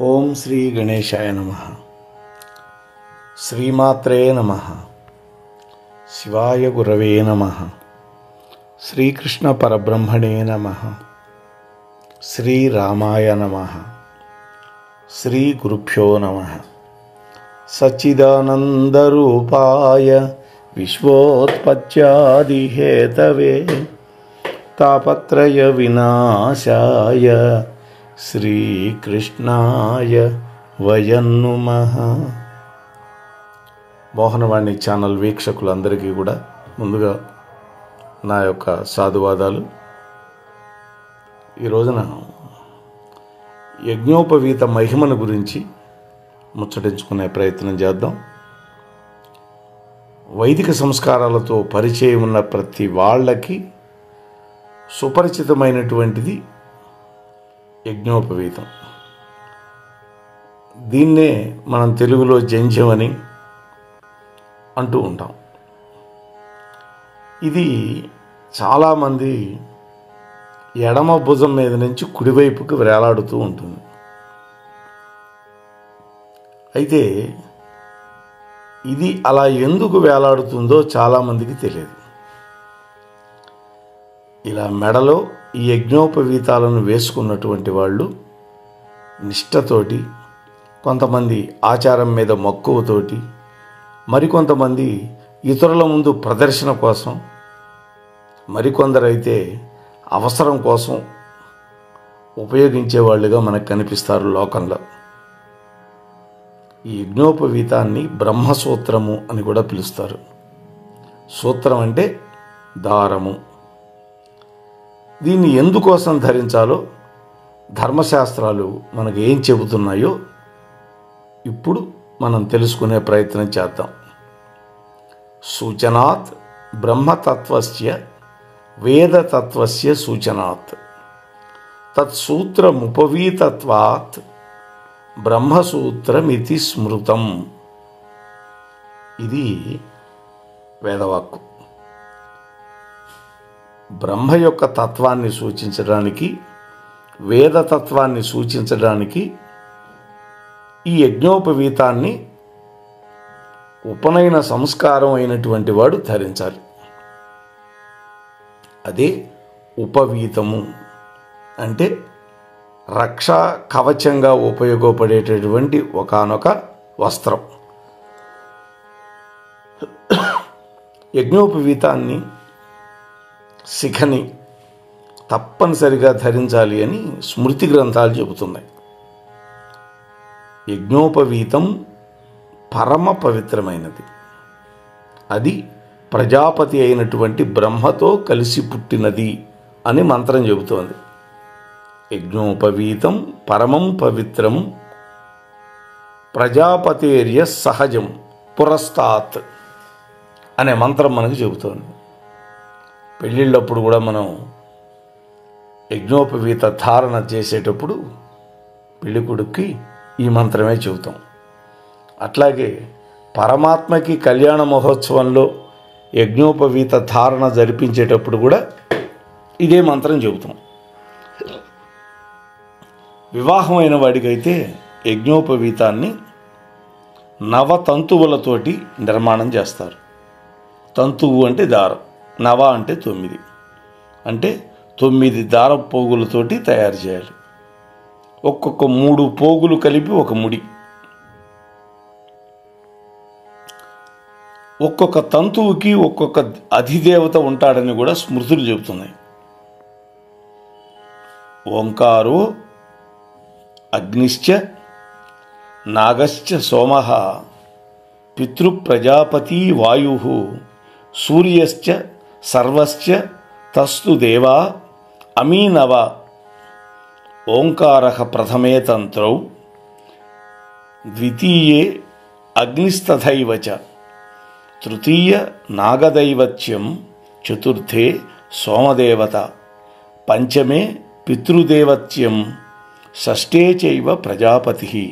ఓం శ్రీ గణేశాయ నమః. శ్రీమాత్రే నమః. శివాయ గురవే నమః. శ్రీకృష్ణ పరబ్రహ్మణే నమః. శ్రీరామాయ నమః. శ్రీ గురుభ్యో నమః. సచ్చిదానందరూపాయ విశ్వోత్పత్యాదిహేతవే తాపత్రయ వినాశాయ శ్రీకృష్ణాయ వయం నమః. మోహనవాణి ఛానల్ వీక్షకులందరికీ కూడా ముందుగా నా యొక్క సాధువాదాలు. ఈ రోజున యజ్ఞోపవీత మహిమను గురించి ముచ్చటించుకునే ప్రయత్నం చేద్దాం. వైదిక సంస్కారాలతో పరిచయం ఉన్న ప్రతి వాళ్ళకి సుపరిచితమైనటువంటిది యజ్ఞోపవీతం. దీన్నే మనం తెలుగులో జంధ్యం అని అంటూ ఉంటాం. ఇది చాలామంది ఎడమ భుజం మీద నుంచి కుడివైపుకి వేలాడుతూ ఉంటుంది. అయితే ఇది అలా ఎందుకు వేలాడుతుందో చాలామందికి తెలియదు. ఇలా మెడలో ఈ యజ్ఞోపవీతాలను వేసుకున్నటువంటి వాళ్ళు నిష్ఠతోటి, కొంతమంది ఆచారం మీద మక్కువతోటి, మరికొంతమంది ఇతరుల ముందు ప్రదర్శన కోసం, మరికొందరైతే అవసరం కోసం ఉపయోగించే వాళ్ళుగా మనకు కనిపిస్తారు లోకంలో. ఈ యజ్ఞోపవీతాన్ని బ్రహ్మసూత్రము అని కూడా పిలుస్తారు. సూత్రం అంటే దారము. దీన్ని ఎందుకోసం ధరించాలో ధర్మశాస్త్రాలు మనకు ఏం చెబుతున్నాయో ఇప్పుడు మనం తెలుసుకునే ప్రయత్నం చేద్దాం. సూచనాత్ బ్రహ్మతత్వస్య వేదతత్వస్య సూచనాత్ తత్సూత్రముపవీతత్వాత్ బ్రహ్మసూత్రమితి స్మృతం. ఇది వేదవాక్కు. బ్రహ్మ యొక్క తత్వాన్ని సూచించడానికి, వేదతత్వాన్ని సూచించడానికి ఈ యజ్ఞోపవీతాన్ని ఉపనయన సంస్కారం అయినటువంటి వాడు ధరించాలి. అదే ఉపవీతము అంటే రక్షా కవచంగా ఉపయోగపడేటటువంటి ఒకానొక వస్త్రం. యజ్ఞోపవీతాన్ని, శిఖని తప్పనిసరిగా ధరించాలి అని స్మృతి గ్రంథాలు చెబుతున్నాయి. యజ్ఞోపవీతం పరమ పవిత్రమైనది. అది ప్రజాపతి అయినటువంటి బ్రహ్మతో కలిసి పుట్టినది అని మంత్రం చెబుతోంది. యజ్ఞోపవీతం పరమం పవిత్రం ప్రజాపతేర్య సహజం పురస్తాత్ అనే మంత్రం మనకు చెబుతోంది. పెళ్ళిళ్ళప్పుడు కూడా మనం యజ్ఞోపవీత ధారణ చేసేటప్పుడు పెళ్ళికొడుక్కి ఈ మంత్రమే చెబుతాం. అట్లాగే పరమాత్మకి కళ్యాణ మహోత్సవంలో యజ్ఞోపవీత ధారణ జరిపించేటప్పుడు కూడా ఇదే మంత్రం చెబుతాం. వివాహమైన వాడికైతే యజ్ఞోపవీతాన్ని నవతంతువులతోటి నిర్మాణం చేస్తారు. తంతువు అంటే దారం, నవ అంటే 9, అంటే 9 దారపు పోగులతోటి తయారు చేయాలి. ఒక్కొక్క 3 పోగులు కలిపి ఒక ముడి. ఒక్కొక్క తంతువుకి ఒక్కొక్క అధిదేవత ఉంటాడని కూడా స్మృతులు చెబుతున్నాయి. ఓంకారో అగ్నిశ్చ నాగశ్చ సోమః పితృప్రజాపతి వాయుః సూర్యశ్చ సర్వశ్చ తస్తు దేవా అమీనవ. ఓంకారః ప్రథమే తంత్రౌ ద్వితీయే అగ్నిస్తథైవ చ తృతీయ నాగదైవత్యం చతుర్థే సోమదేవత పంచమే పితృదేవత్యం షష్ఠే చైవ ప్రజాపతి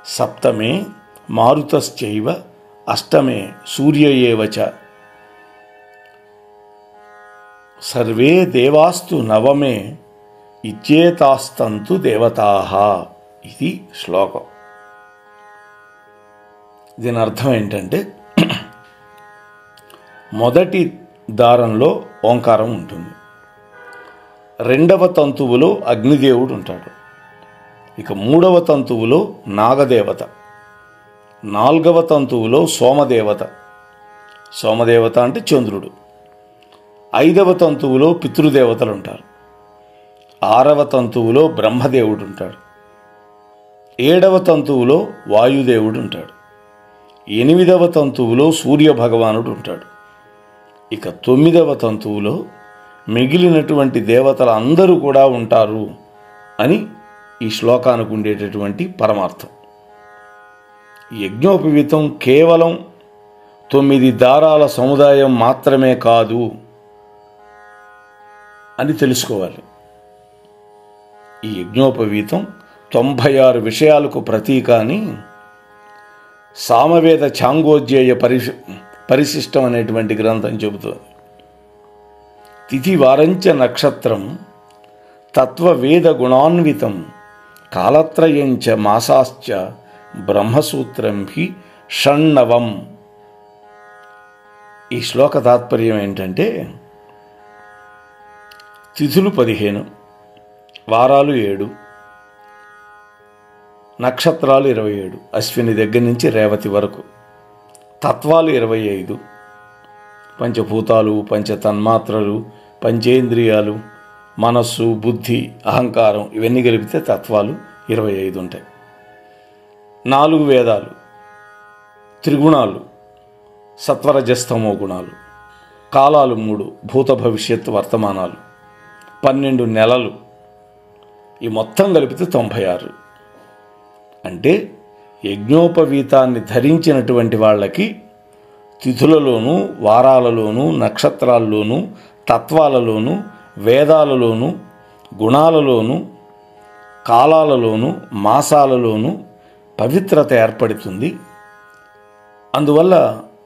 సప్తమే మారుతశ్చైవ అష్టమే సూర్య ఏవ చ సర్వే దేవాస్తు నవమే ఇచ్చేతాస్తంతు దేవతాః ఇది శ్లోకం. దీని అర్థం ఏంటంటే, మొదటి దారంలో ఓంకారం ఉంటుంది, రెండవ తంతువులో అగ్నిదేవుడు ఉంటాడు, ఇక మూడవ తంతువులో నాగదేవత, నాలుగవ తంతువులో సోమదేవత, సోమదేవత అంటే చంద్రుడు, ఐదవ తంతువులో పితృదేవతలు ఉంటారు, ఆరవ తంతువులో బ్రహ్మదేవుడు ఉంటాడు, ఏడవ తంతువులో వాయుదేవుడు ఉంటాడు, ఎనిమిదవ తంతువులో సూర్యభగవానుడు ఉంటాడు, ఇక తొమ్మిదవ తంతువులో మిగిలినటువంటి దేవతలు అందరూ కూడా ఉంటారు అని ఈ శ్లోకానికి ఉండేటటువంటి పరమార్థం. యజ్ఞోపవీతం కేవలం 9 దారాల సముదాయం మాత్రమే కాదు అని తెలుసుకోవాలి. ఈ యజ్ఞోపవీతం 96 విషయాలకు ప్రతీక అని సామవేద ఛాంగోజ్యేయ పరిశిష్టం అనేటువంటి గ్రంథం చెబుతోంది. తిథి వారంచ నక్షత్రం తత్వవేద గుణాన్వితం కాలత్రయంచ మాసాశ్చ బ్రహ్మసూత్రం హి షణ్ణవం. ఈ శ్లోక తాత్పర్యం ఏంటంటే, తిథులు 15, వారాలు 7, నక్షత్రాలు 27, అశ్విని దగ్గర నుంచి రేవతి వరకు, తత్వాలు 25, పంచభూతాలు, పంచతన్మాత్రలు, పంచేంద్రియాలు, మనస్సు, బుద్ధి, అహంకారం ఇవన్నీ కలిపితే తత్వాలు 25 ఉంటాయి. 4 వేదాలు, త్రిగుణాలు, సత్వరజస్తమో గుణాలు, కాలాలు 3, భూత భవిష్యత్తు వర్తమానాలు, 12 నెలలు, ఈ మొత్తం కలిపితే 96. అంటే యజ్ఞోపవీతాన్ని ధరించినటువంటి వాళ్ళకి తిథులలోనూ, వారాలలోనూ, నక్షత్రాల్లోనూ, తత్వాలలోనూ, వేదాలలోనూ, గుణాలలోనూ, కాలాలలోనూ, మాసాలలోనూ పవిత్రత ఏర్పడుతుంది. అందువల్ల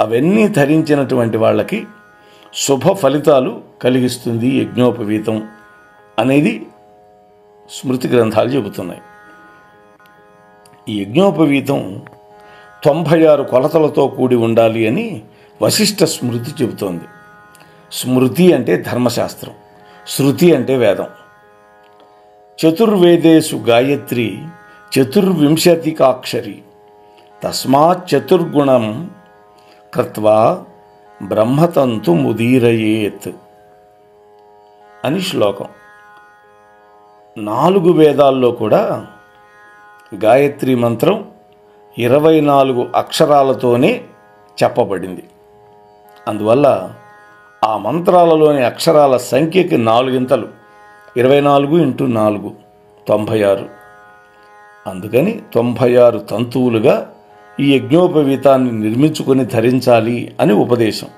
అవన్నీ ధరించినటువంటి వాళ్ళకి శుభ ఫలితాలు కలిగిస్తుంది యజ్ఞోపవీతం అనేది స్మృతి గ్రంథాలు చెబుతున్నాయి. ఈ యజ్ఞోపవీతం 96 కొలతలతో కూడి ఉండాలి అని వశిష్ఠ స్మృతి చెబుతోంది. స్మృతి అంటే ధర్మశాస్త్రం, శృతి అంటే వేదం. చతుర్వేదేషు గాయత్రి చతుర్వింశతికాక్షరి తస్మాత్ చతుర్గుణం కృత్వా బ్రహ్మతంతు ముదీరయేత్ అని శ్లోకం. 4 వేదాల్లో కూడా గాయత్రి మంత్రం 24 అక్షరాలతోనే చెప్పబడింది. అందువల్ల ఆ మంత్రాలలోని అక్షరాల సంఖ్యకి 4 గింతలు, 24 × 4 96. అందుకని 96 తంతువులుగా ఈ యజ్ఞోపవీతాన్ని నిర్మించుకొని ధరించాలి అని ఉపదేశం.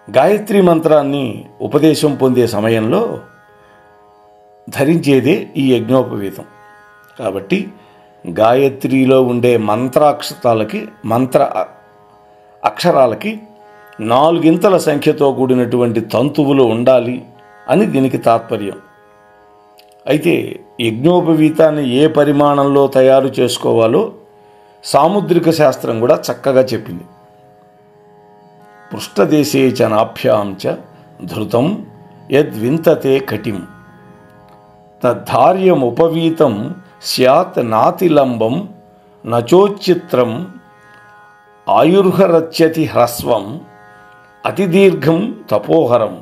గాయత్రి మంత్రాన్ని ఉపదేశం పొందే సమయంలో ధరించేదే ఈ యజ్ఞోపవీతం. కాబట్టి గాయత్రిలో ఉండే మంత్ర అక్షరాలకి 4 గింతల సంఖ్యతో కూడినటువంటి తంతువులు ఉండాలి అని దీనికి తాత్పర్యం. అయితే యజ్ఞోపవీతాన్ని ఏ పరిమాణంలో తయారు చేసుకోవాలో సాముద్రిక శాస్త్రం కూడా చక్కగా చెప్పింది. పృష్ఠదేశే చ నాభ్యాం చ ధృతం యద్వింతతే కటిం తద్ధార్యముపవీతం స్యాత్ నాతిలంబం నచోచిత్రం ఆయుర్హరచ్యతి హ్రస్వం అతిదీర్ఘం తపోహరం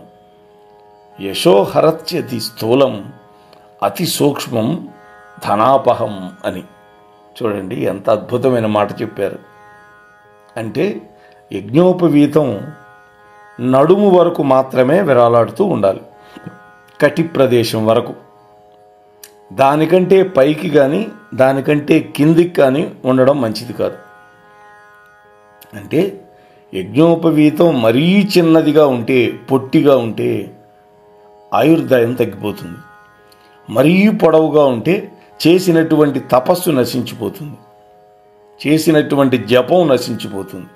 యశోహరచ్యతి స్థూలం అతి సూక్ష్మం ధనాపహం అని. చూడండి ఎంత అద్భుతమైన మాట చెప్పారు. అంటే యజ్ఞోపవీతం నడుము వరకు మాత్రమే విరాలాడుతూ ఉండాలి, కటి ప్రదేశం వరకు. దానికంటే పైకి కానీ దానికంటే కిందికి కానీ ఉండడం మంచిది కాదు. అంటే యజ్ఞోపవీతం మరీ చిన్నదిగా ఉంటే, పొట్టిగా ఉంటే ఆయుర్దాయం తగ్గిపోతుంది. మరీ పొడవుగా ఉంటే చేసినటువంటి తపస్సు నశించిపోతుంది, చేసినటువంటి జపం నశించిపోతుంది.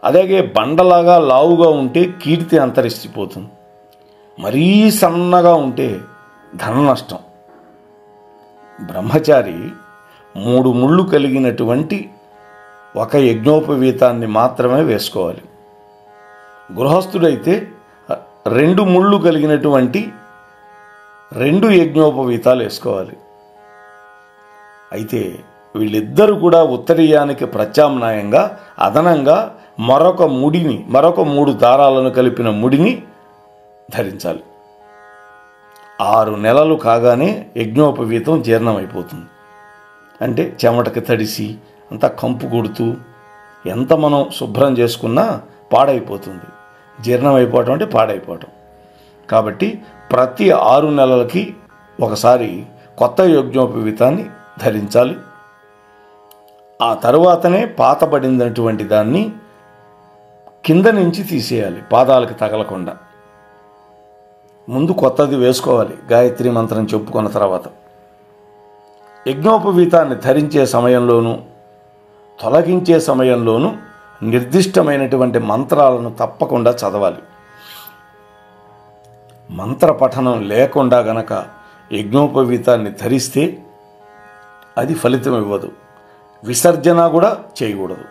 అలాగే బండలాగా లావుగా ఉంటే కీర్తి అంతరిస్తుపోతుంది. మరీ సన్నగా ఉంటే ధన నష్టం. బ్రహ్మచారి 3 ముళ్ళు కలిగినటువంటి ఒక యజ్ఞోపవీతాన్ని మాత్రమే వేసుకోవాలి. గృహస్థుడైతే 2 ముళ్ళు కలిగినటువంటి 2 యజ్ఞోపవీతాలు వేసుకోవాలి. అయితే వీళ్ళిద్దరూ కూడా ఉత్తరీయానికి ప్రత్యామ్నాయంగా అదనంగా మరొక 3 దారాలను కలిపిన ముడిని ధరించాలి. 6 నెలలు కాగానే యజ్ఞోపవీతం జీర్ణమైపోతుంది. అంటే చెమటకి తడిసి అంతా కంపు కొడుతూ ఎంత మనం శుభ్రం చేసుకున్నా పాడైపోతుంది. జీర్ణమైపోవటం అంటే పాడైపోవటం. కాబట్టి ప్రతి 6 నెలలకి ఒకసారి కొత్త యజ్ఞోపవీతాన్ని ధరించాలి. ఆ తరువాతనే పాతబడినటువంటి దాన్ని కింద నుంచి తీసేయాలి, పాదాలకు తగలకుండా. ముందు కొత్తది వేసుకోవాలి గాయత్రి మంత్రం చెప్పుకున్న తర్వాత. యజ్ఞోపవీతాన్ని ధరించే సమయంలోనూ తొలగించే సమయంలోనూ నిర్దిష్టమైనటువంటి మంత్రాలను తప్పకుండా చదవాలి. మంత్ర పఠనం లేకుండా గనక యజ్ఞోపవీతాన్ని ధరిస్తే అది ఫలితం ఇవ్వదు. విసర్జన కూడా చేయకూడదు,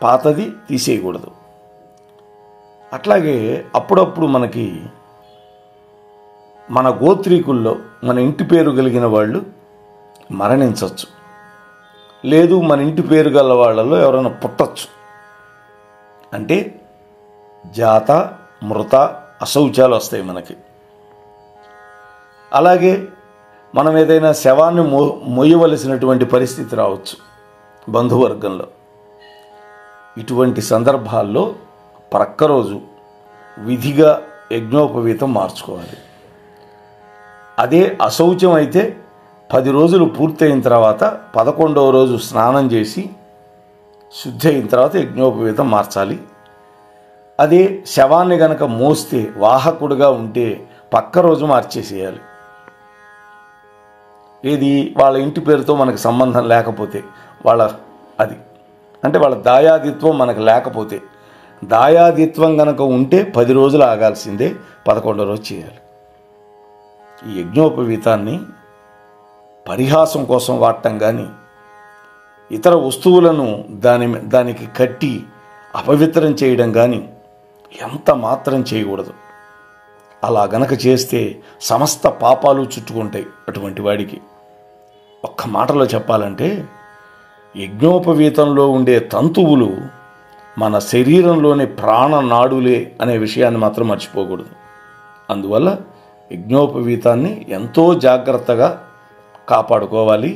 పాతది తీసేయకూడదు. అట్లాగే అప్పుడప్పుడు మనకి మన గోత్రీకుల్లో మన ఇంటి పేరు కలిగిన వాళ్ళు మరణించవచ్చు, లేదు మన ఇంటి పేరు గల వాళ్ళలో ఎవరైనా పుట్టచ్చు. అంటే జాత మృత అశౌచాలు వస్తాయి మనకి. అలాగే మనం ఏదైనా శవాన్ని మొయ్యవలసినటువంటి పరిస్థితి రావచ్చు బంధువర్గంలో. ఇటువంటి సందర్భాల్లో ప్రక్కరోజు విధిగా యజ్ఞోపవీతం మార్చుకోవాలి. అదే అశౌచం అయితే 10 రోజులు పూర్తయిన తర్వాత 11వ రోజు స్నానం చేసి శుద్ధి అయిన తర్వాత యజ్ఞోపవీతం మార్చాలి. అదే శవాన్ని గనక మోస్తే వాహకుడుగా ఉంటే పక్క రోజు మార్చేసేయాలి. ఏది వాళ్ళ ఇంటి పేరుతో మనకు సంబంధం లేకపోతే, వాళ్ళ దాయాదిత్వం మనకు లేకపోతే, దాయాదిత్వం గనక ఉంటే 10 రోజులు ఆగాల్సిందే, 11వ రోజు చేయాలి. ఈ యజ్ఞోపవీతాన్ని పరిహాసం కోసం వాడటం కానీ, ఇతర వస్తువులను దానికి కట్టి అపవిత్రం చేయడం కానీ ఎంత మాత్రం చేయకూడదు. అలా గనక చేస్తే సమస్త పాపాలు చుట్టుకుంటాయి అటువంటి వాడికి. ఒక్క మాటలో చెప్పాలంటే యజ్ఞోపవీతంలో ఉండే తంతువులు మన శరీరంలోని ప్రాణనాడులే అనే విషయాన్ని మాత్రం మర్చిపోకూడదు. అందువల్ల యజ్ఞోపవీతాన్ని ఎంతో జాగ్రత్తగా కాపాడుకోవాలి,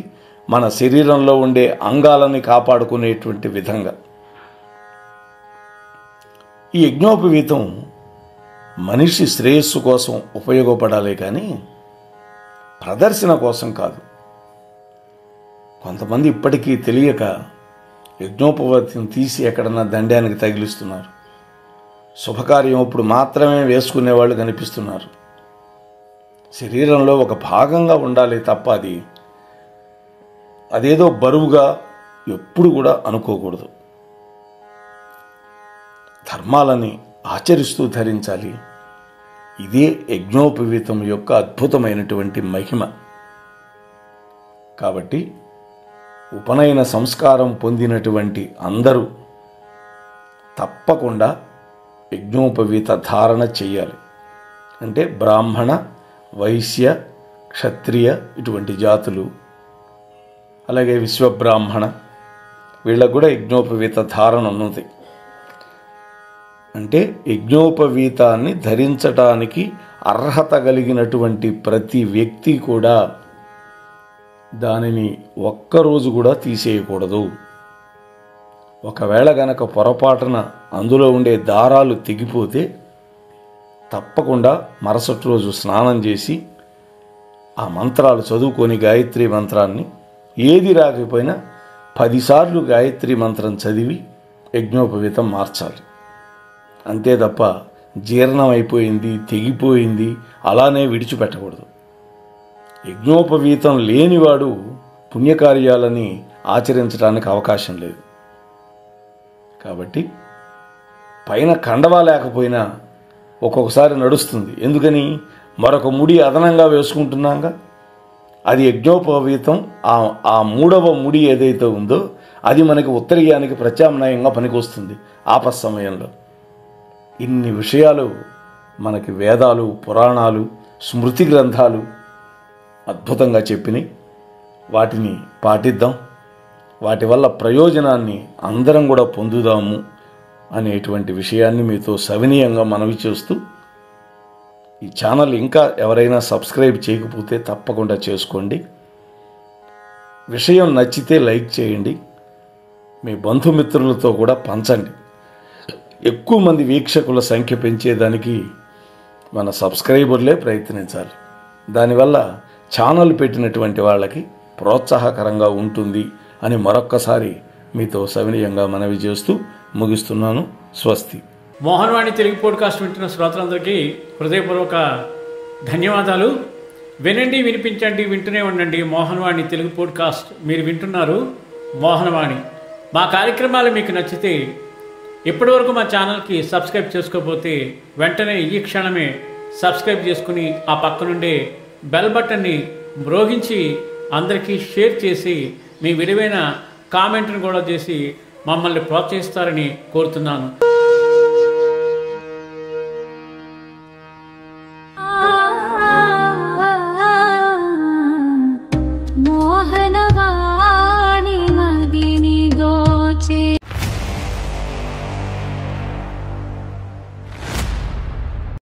మన శరీరంలో ఉండే అంగాలని కాపాడుకునేటువంటి విధంగా. ఈ యజ్ఞోపవీతం మనిషి శ్రేయస్సు కోసం ఉపయోగపడాలి కానీ ప్రదర్శన కోసం కాదు. కొంతమంది ఇప్పటికీ తెలియక యజ్ఞోపవీతం తీసి ఎక్కడన్నా దండానికి తగిలిస్తున్నారు. శుభకార్యం అప్పుడు మాత్రమే వేసుకునేవాళ్ళు కనిపిస్తున్నారు. శరీరంలో ఒక భాగంగా ఉండాలి తప్ప అదేదో బరువుగా ఎప్పుడు కూడా అనుకోకూడదు. ధర్మాలని ఆచరిస్తూ ధరించాలి. ఇదే యజ్ఞోపవీతం యొక్క అద్భుతమైనటువంటి మహిమ. కాబట్టి ఉపనయన సంస్కారం పొందినటువంటి అందరూ తప్పకుండా యజ్ఞోపవీత ధారణ చెయ్యాలి. అంటే బ్రాహ్మణ, వైశ్య, క్షత్రియ ఇటువంటి జాతులు, అలాగే విశ్వబ్రాహ్మణ, వీళ్ళకు కూడా యజ్ఞోపవీత ధారణ ఉన్నది. అంటే యజ్ఞోపవీతాన్ని ధరించటానికి అర్హత కలిగినటువంటి ప్రతి వ్యక్తి కూడా దానిని ఒక్కరోజు కూడా తీసేయకూడదు. ఒకవేళ గనక పొరపాటున అందులో ఉండే దారాలు తెగిపోతే తప్పకుండా మరుసటి రోజు స్నానం చేసి ఆ మంత్రాలు చదువుకొని గాయత్రి మంత్రాన్ని ఏది రాకపోయినా 10 సార్లు గాయత్రి మంత్రం చదివి యజ్ఞోపవీతం మార్చాలి. అంతే తప్ప జీర్ణమైపోయింది, తెగిపోయింది అలానే విడిచిపెట్టకూడదు. యజ్ఞోపవీతం లేనివాడు పుణ్యకార్యాలని ఆచరించడానికి అవకాశం లేదు. కాబట్టి పైన కండవా లేకపోయినా ఒక్కొక్కసారి నడుస్తుంది. ఎందుకని? మరొక ముడి అదనంగా వేసుకుంటున్నాగా. అది యజ్ఞోపవీతం. ఆ మూడవ ముడి ఏదైతే ఉందో అది మనకి ఉత్తరీయానికి ప్రత్యామ్నాయంగా పనికొస్తుంది ఆపస్సమయంలో. ఇన్ని విషయాలు మనకి వేదాలు, పురాణాలు, స్మృతి గ్రంథాలు అద్భుతంగా చెప్పినాయి. వాటిని పాటిద్దాం, వాటి వల్ల ప్రయోజనాన్ని అందరం కూడా పొందుదాము అనేటువంటి విషయాన్ని మీతో సవినీయంగా మనవి చేస్తూ, ఈ ఛానల్ ఇంకా ఎవరైనా సబ్స్క్రైబ్ చేయకపోతే తప్పకుండా చేసుకోండి. విషయం నచ్చితే లైక్ చేయండి, మీ బంధుమిత్రులతో కూడా పంచండి. ఎక్కువ మంది వీక్షకుల సంఖ్య పెంచేదానికి మన సబ్స్క్రైబర్లే ప్రయత్నించాలి. దానివల్ల ఛానల్ పెట్టినటువంటి వాళ్ళకి ప్రోత్సాహకరంగా ఉంటుంది అని మరొక్కసారి మీతో సవినీయంగా మనవి చేస్తూ ముగిస్తున్నాను. స్వస్తి. మోహనవాణి తెలుగు పాడ్కాస్ట్ వింటున్న శ్రోతలందరికీ హృదయపూర్వక ధన్యవాదాలు. వినండి, వినిపించండి, వింటూనే ఉండండి మోహనవాణి తెలుగు పాడ్కాస్ట్. మీరు వింటున్నారు మోహనవాణి. మా కార్యక్రమాలు మీకు నచ్చితే ఇప్పటివరకు మా ఛానల్కి సబ్స్క్రైబ్ చేసుకోకపోతే వెంటనే ఈ క్షణమే సబ్స్క్రైబ్ చేసుకుని ఆ పక్కనుండే బెల్ బటన్ని మ్రోగించి అందరికీ షేర్ చేసి మీ విలువైన కామెంట్ను కూడా చేసి మమ్మల్ని ప్రోత్సహిస్తారని కోరుతున్నాను.